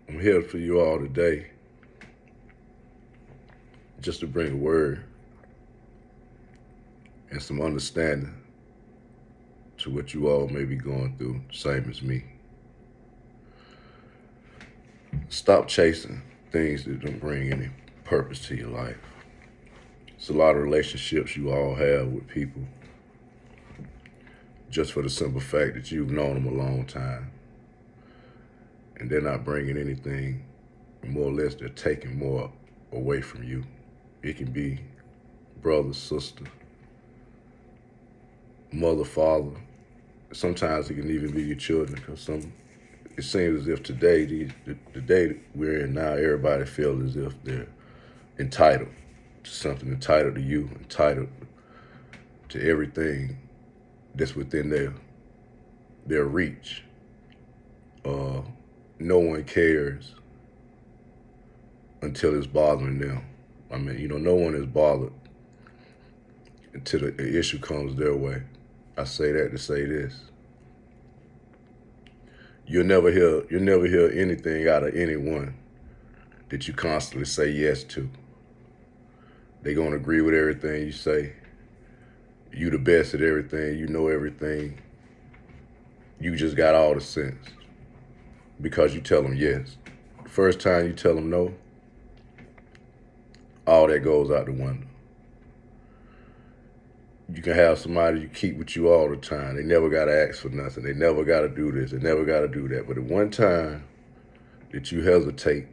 I'm here for you all today just to bring a word and some understanding to what you all may be going through, same as me. Stop chasing things that don't bring any purpose to your life. It's a lot of relationships you all have with people just for the simple fact that you've known them a long time and they're not bringing anything, more or less, they're taking more away from you. It can be brother, sister, mother, father. Sometimes it can even be your children, because it seems as if today, the day that we're in now, everybody feels as if they're entitled to something, entitled to you, entitled to everything that's within their reach. No one cares until it's bothering them. I mean, no one is bothered until the issue comes their way. I say that to say this. You'll never hear anything out of anyone that you constantly say yes to. They're gonna agree with everything you say. You the best at everything, you know everything. You just got all the sense because you tell them yes. The first time you tell them no, all that goes out the window. You can have somebody you keep with you all the time. They never got to ask for nothing. They never got to do this. They never got to do that. But at one time that you hesitate,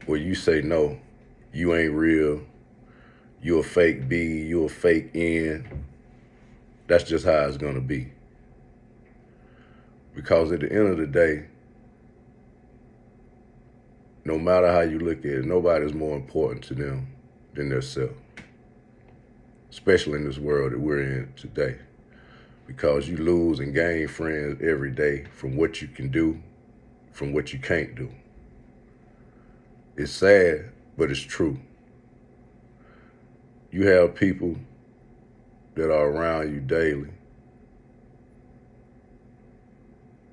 or you say no, you ain't real, you a fake B, you a fake N, that's just how it's going to be. Because at the end of the day, no matter how you look at it, nobody's more important to them than themselves. Especially in this world that we're in today. Because you lose and gain friends every day from what you can do, from what you can't do. It's sad, but it's true. You have people that are around you daily,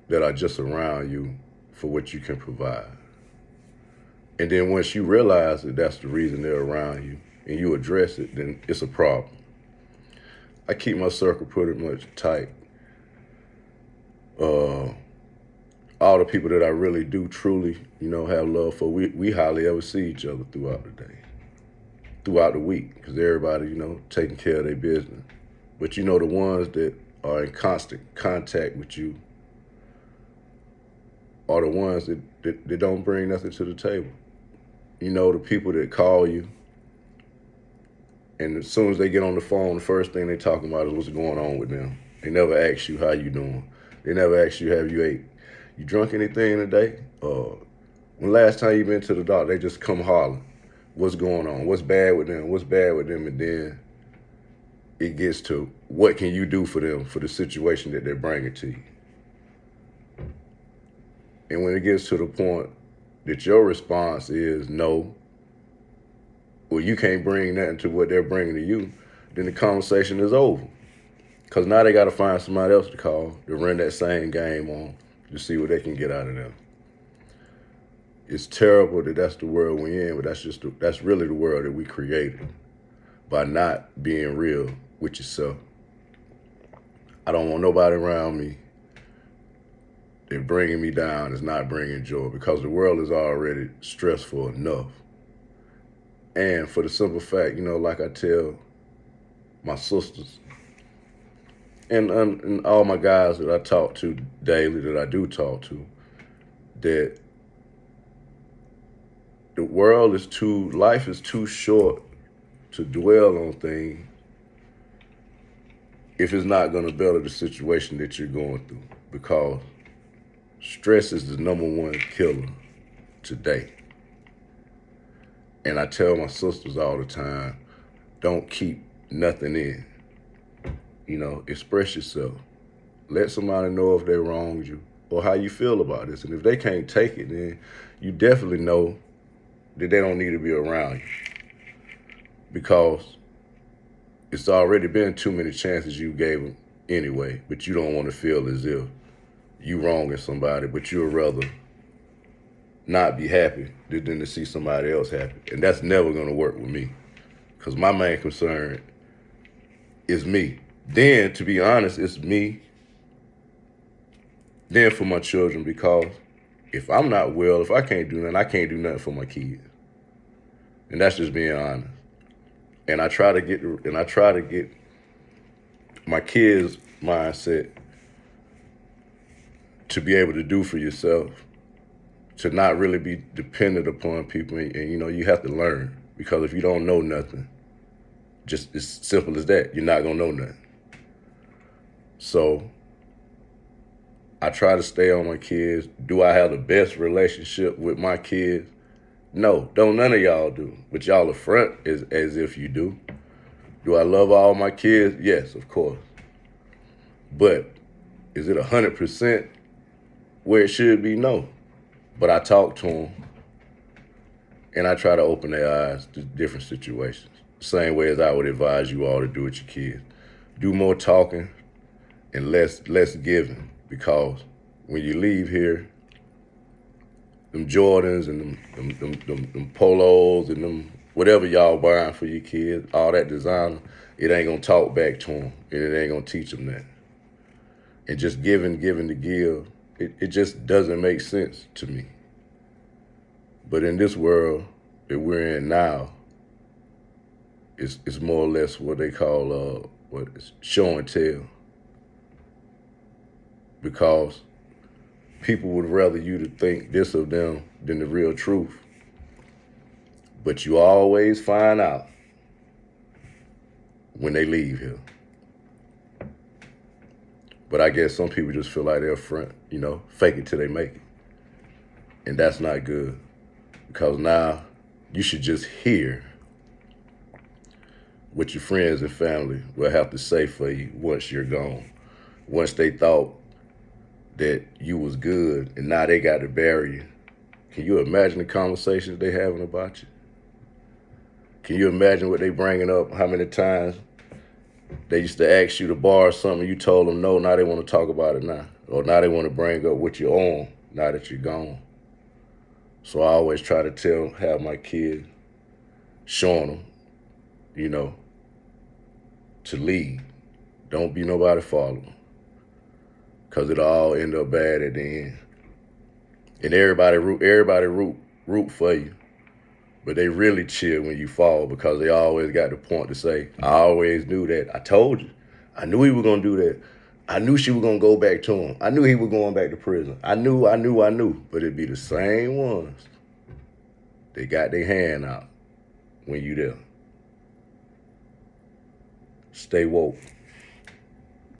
that are just around you for what you can provide. And then once you realize that that's the reason they're around you and you address it, then it's a problem. I keep my circle pretty much tight. All the people that I really do truly, have love for, we hardly ever see each other throughout the day, throughout the week, because everybody, taking care of their business. But the ones that are in constant contact with you are the ones that don't bring nothing to the table. The people that call you, and as soon as they get on the phone, the first thing they talking about is what's going on with them. They never ask you how you doing. They never ask you, have you ate? You drunk anything today? When last time you been to the doctor, they just come hollering. What's going on? What's bad with them? What's bad with them? And then it gets to what can you do for them for the situation that they're bringing to you. And when it gets to the point that your response is no, or you can't bring nothing to what they're bringing to you, then the conversation is over. Because now they got to find somebody else to call to run that same game on to see what they can get out of them. It's terrible that that's the world we're in, but that's really the world that we created by not being real with yourself. I don't want nobody around me that bringing me down is not bringing joy, because the world is already stressful enough. And for the simple fact, like I tell my sisters and all my guys that I talk to daily, that I do talk to, that life is too short to dwell on things if it's not going to better the situation that you're going through. Because stress is the number one killer today. And I tell my sisters all the time, don't keep nothing in. Express yourself. Let somebody know if they wronged you or how you feel about this. And if they can't take it, then you definitely know that they don't need to be around you. Because it's already been too many chances you gave them anyway, but you don't want to feel as if you wronging somebody, but you'd rather not be happy than to see somebody else happy. And that's never going to work with me because my main concern is me. Then, to be honest, it's me. Then for my children, because if I'm not well, if I can't do nothing, I can't do nothing for my kids. And that's just being honest. And I try to get my kids' mindset to be able to do for yourself, to not really be dependent upon people. And you have to learn, because if you don't know nothing, just as simple as that, you're not gonna know nothing. So I try to stay on my kids. Do I have the best relationship with my kids? No, don't none of y'all do. But y'all are front as if you do. Do I love all my kids? Yes, of course. But is it 100% where it should be? No. But I talk to them, and I try to open their eyes to different situations. Same way as I would advise you all to do with your kids. Do more talking and less giving, because when you leave here, them Jordans and them polos and them whatever y'all buying for your kids, all that designer, it ain't gonna talk back to them, and it ain't gonna teach them that. And just giving to give, it just doesn't make sense to me. But in this world that we're in now, it's more or less what they call show and tell. Because people would rather you to think this of them than the real truth. But you always find out when they leave here. But I guess some people just feel like they're front, fake it till they make it. And that's not good. Because now you should just hear what your friends and family will have to say for you once you're gone. Once they thought that you was good and now they got to bury you. Can you imagine the conversations they having about you? Can you imagine what they bringing up, how many times they used to ask you to borrow something, you told them no, now they want to talk about it now. Or now they want to bring up what you own now that you're gone. So I always try to have my kids, showing them, to lead. Don't be nobody follower. Because it'll all end up bad at the end. And everybody root for you. But they really chill when you fall, because they always got the point to say, I always knew that. I told you. I knew he was going to do that. I knew she was going to go back to him. I knew he was going back to prison. I knew. But it'd be the same ones. They got their hand out when you there. Stay woke.